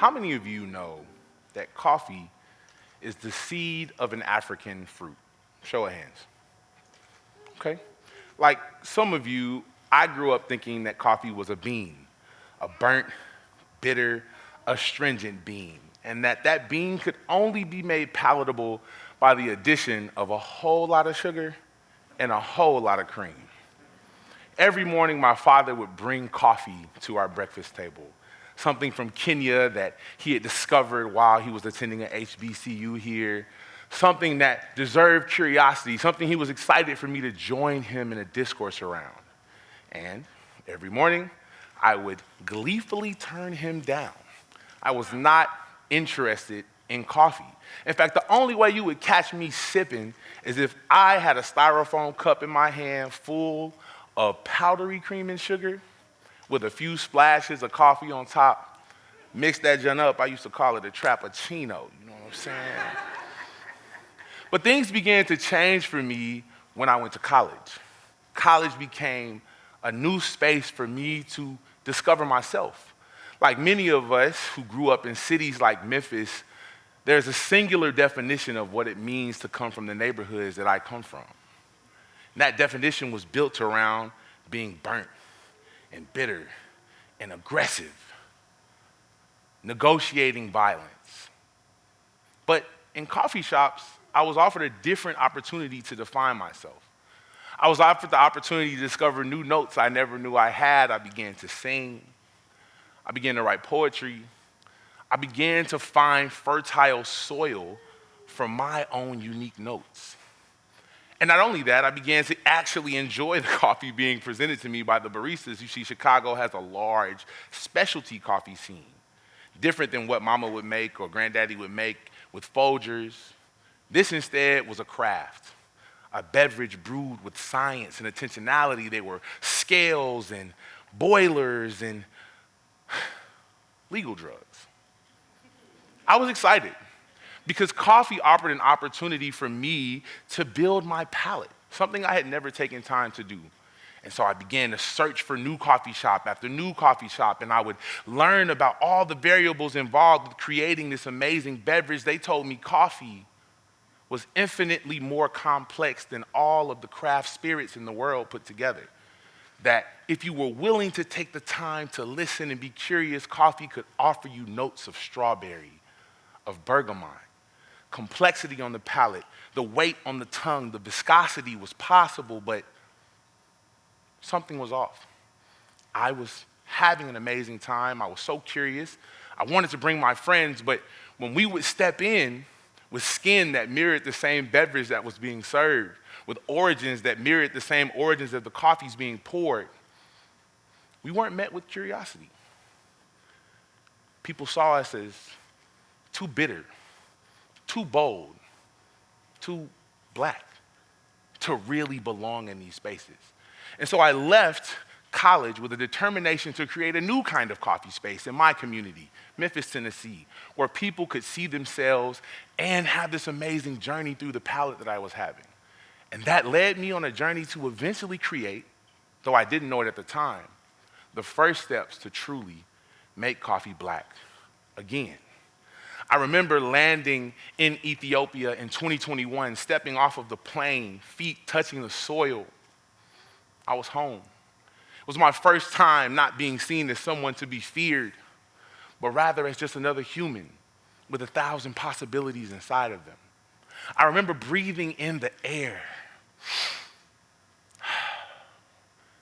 How many of you know that coffee is the seed of an African fruit? Show of hands. Okay? Like some of you, I grew up thinking that coffee was a bean, a burnt, bitter, astringent bean, and that bean could only be made palatable by the addition of a whole lot of sugar and a whole lot of cream. Every morning, my father would bring coffee to our breakfast table, something from Kenya that he had discovered while he was attending an HBCU here, something that deserved curiosity, something he was excited for me to join him in a discourse around. And every morning, I would gleefully turn him down. I was not interested in coffee. In fact, the only way you would catch me sipping is if I had a styrofoam cup in my hand full of powdery cream and sugar with a few splashes of coffee on top. Mix that junk up. I used to call it a trappuccino, you know what I'm saying? But things began to change for me when I went to college. College became a new space for me to discover myself. Like many of us who grew up in cities like Memphis, there's a singular definition of what it means to come from the neighborhoods that I come from. And that definition was built around being burnt and bitter and aggressive, negotiating violence. But in coffee shops, I was offered a different opportunity to define myself. I was offered the opportunity to discover new notes I never knew I had. I began to sing. I began to write poetry. I began to find fertile soil for my own unique notes. And not only that, I began to actually enjoy the coffee being presented to me by the baristas. You see, Chicago has a large specialty coffee scene, different than what mama would make or granddaddy would make with Folgers. This instead was a craft, a beverage brewed with science and intentionality. There were scales and boilers and legal drugs. I was excited because coffee offered an opportunity for me to build my palate, something I had never taken time to do. And so I began to search for new coffee shop after new coffee shop, and I would learn about all the variables involved with creating this amazing beverage. They told me coffee was infinitely more complex than all of the craft spirits in the world put together. That if you were willing to take the time to listen and be curious, coffee could offer you notes of strawberry, of bergamot, complexity on the palate, the weight on the tongue, the viscosity was possible, but something was off. I was having an amazing time. I was so curious. I wanted to bring my friends, but when we would step in with skin that mirrored the same beverage that was being served, with origins that mirrored the same origins of the coffees being poured, we weren't met with curiosity. People saw us as too bitter, too bold, too black to really belong in these spaces. And so I left college with a determination to create a new kind of coffee space in my community, Memphis, Tennessee, where people could see themselves and have this amazing journey through the palate that I was having. And that led me on a journey to eventually create, though I didn't know it at the time, the first steps to truly make coffee black again. I remember landing in Ethiopia in 2021, stepping off of the plane, feet touching the soil. I was home. It was my first time not being seen as someone to be feared, but rather as just another human with 1,000 possibilities inside of them. I remember breathing in the air.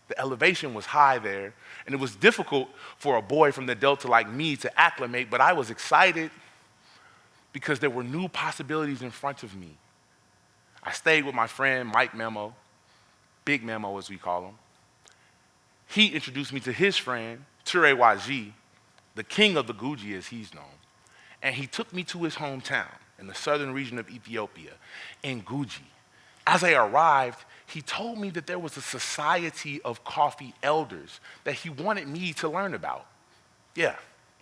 The elevation was high there, and it was difficult for a boy from the Delta like me to acclimate, but I was excited because there were new possibilities in front of me. I stayed with my friend, Mike Memo, Big Memo as we call him. He introduced me to his friend, Ture Waji, the king of the Guji as he's known, and he took me to his hometown in the southern region of Ethiopia, in Guji. As I arrived, he told me that there was a society of coffee elders that he wanted me to learn about. Yeah,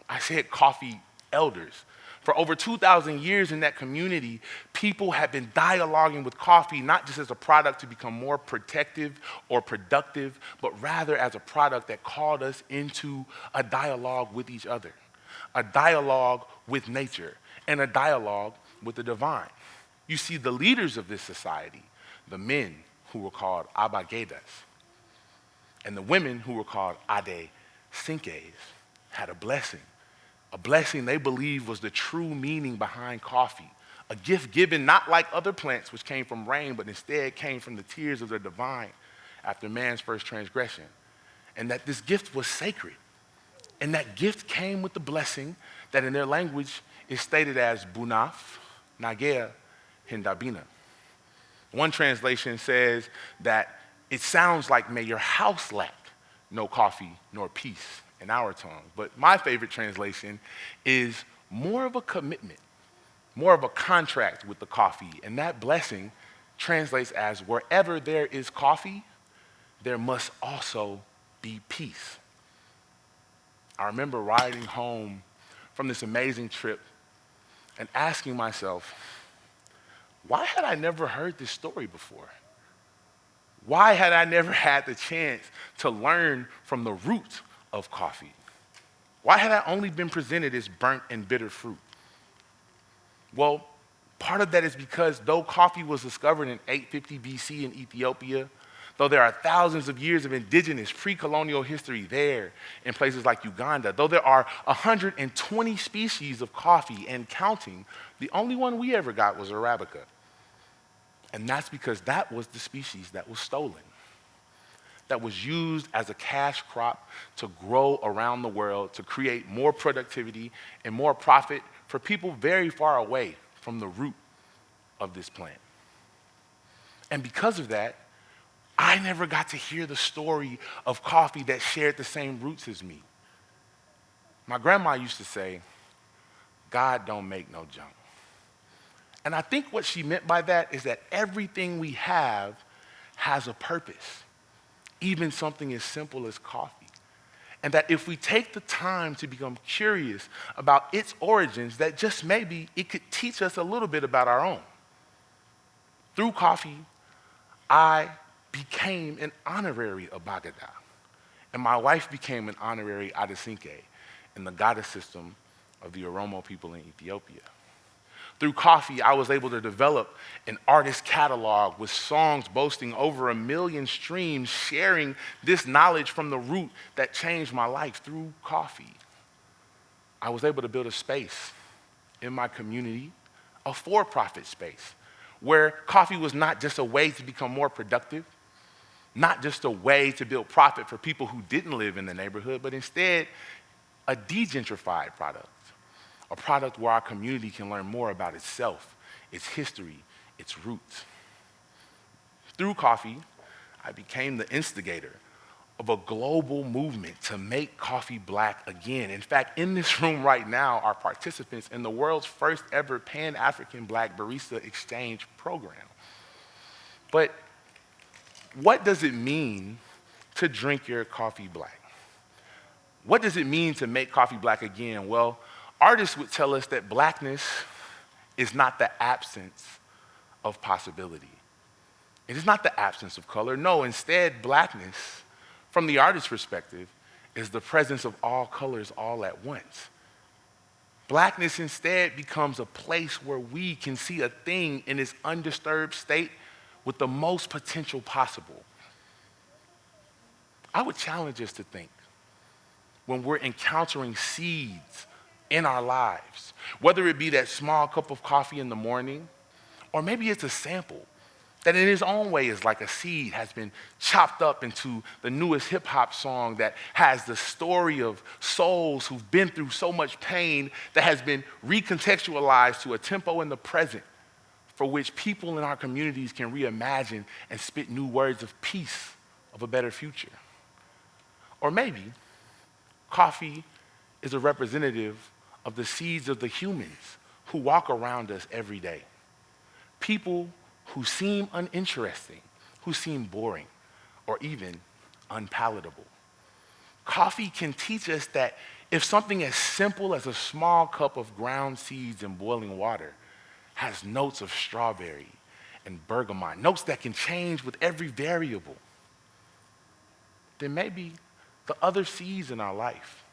I said coffee elders. For over 2,000 years in that community, people have been dialoguing with coffee, not just as a product to become more protective or productive, but rather as a product that called us into a dialogue with each other. a dialogue with nature, and a dialogue with the divine. You see, the leaders of this society, the men who were called abagedas, and the women who were called adesinques, had a blessing they believed was the true meaning behind coffee, a gift given not like other plants which came from rain, but instead came from the tears of the divine after man's first transgression, and that this gift was sacred. And that gift came with the blessing that in their language is stated as bunaf, nagea, hindabina. One translation says that it sounds like may your house lack no coffee nor peace in our tongue. But my favorite translation is more of a commitment, more of a contract with the coffee. And that blessing translates as wherever there is coffee, there must also be peace. I remember riding home from this amazing trip and asking myself, why had I never heard this story before? Why had I never had the chance to learn from the root of coffee? Why had I only been presented as burnt and bitter fruit? Well, part of that is because though coffee was discovered in 850 BC in Ethiopia, though there are thousands of years of indigenous pre-colonial history there in places like Uganda, though there are 120 species of coffee and counting, the only one we ever got was Arabica. And that's because that was the species that was stolen, that was used as a cash crop to grow around the world, to create more productivity and more profit for people very far away from the root of this plant. And because of that, I never got to hear the story of coffee that shared the same roots as me. My grandma used to say, God don't make no junk. And I think what she meant by that is that everything we have has a purpose, even something as simple as coffee. And that if we take the time to become curious about its origins, that just maybe it could teach us a little bit about our own. Through coffee, I became an honorary Abagada, and my wife became an honorary Adesinke in the goddess system of the Oromo people in Ethiopia. Through coffee, I was able to develop an artist catalog with songs boasting over 1 million streams, sharing this knowledge from the root that changed my life. Through coffee, I was able to build a space in my community, a for-profit space, where coffee was not just a way to become more productive, not just a way to build profit for people who didn't live in the neighborhood, but instead a degentrified product, a product where our community can learn more about itself, its history, its roots. Through coffee, I became the instigator of a global movement to make coffee black again. In fact, in this room right now are participants in the world's first ever Pan-African Black Barista Exchange program. But what does it mean to drink your coffee black? What does it mean to make coffee black again? Well, artists would tell us that blackness is not the absence of possibility. It is not the absence of color. No, instead, blackness, from the artist's perspective, is the presence of all colors all at once. Blackness instead becomes a place where we can see a thing in its undisturbed state with the most potential possible. I would challenge us to think, when we're encountering seeds in our lives, whether it be that small cup of coffee in the morning, or maybe it's a sample that in its own way is like a seed has been chopped up into the newest hip hop song that has the story of souls who've been through so much pain that has been recontextualized to a tempo in the present for which people in our communities can reimagine and spit new words of peace, of a better future. Or maybe coffee is a representative of the seeds of the humans who walk around us every day. People who seem uninteresting, who seem boring, or even unpalatable. Coffee can teach us that if something as simple as a small cup of ground seeds in boiling water has notes of strawberry and bergamot, notes that can change with every variable, then maybe the other seeds in our life,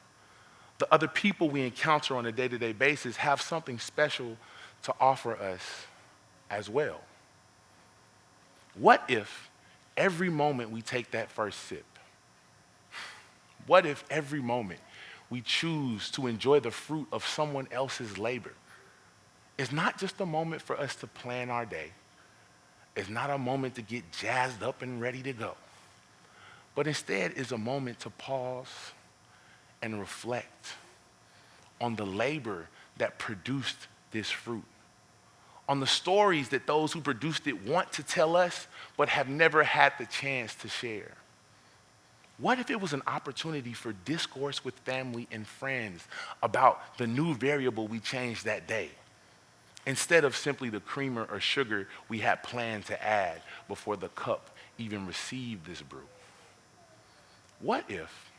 the other people we encounter on a day-to-day basis have something special to offer us as well. What if every moment we take that first sip? What if every moment we choose to enjoy the fruit of someone else's labor? It's not just a moment for us to plan our day. It's not a moment to get jazzed up and ready to go. But instead is a moment to pause and reflect on the labor that produced this fruit, on the stories that those who produced it want to tell us but have never had the chance to share. What if it was an opportunity for discourse with family and friends about the new variable we changed that day, instead of simply the creamer or sugar we had planned to add before the cup even received this brew? What if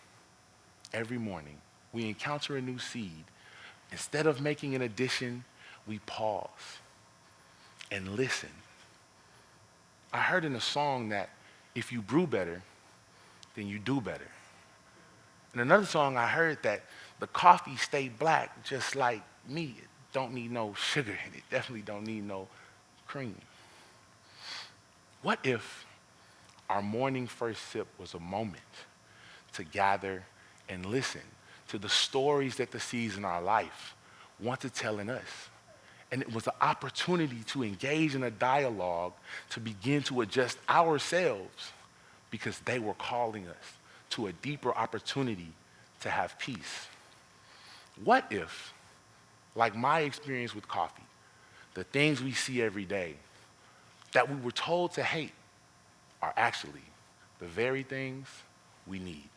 every morning we encounter a new seed, instead of making an addition, we pause and listen? I heard in a song that if you brew better, then you do better. In another song, I heard that the coffee stayed black just like me. It don't need no sugar in it. Definitely don't need no cream. What if our morning first sip was a moment to gather and listen to the stories that the seeds in our life want to tell in us? And it was an opportunity to engage in a dialogue to begin to adjust ourselves because they were calling us to a deeper opportunity to have peace. What if, like my experience with coffee, the things we see every day that we were told to hate are actually the very things we need?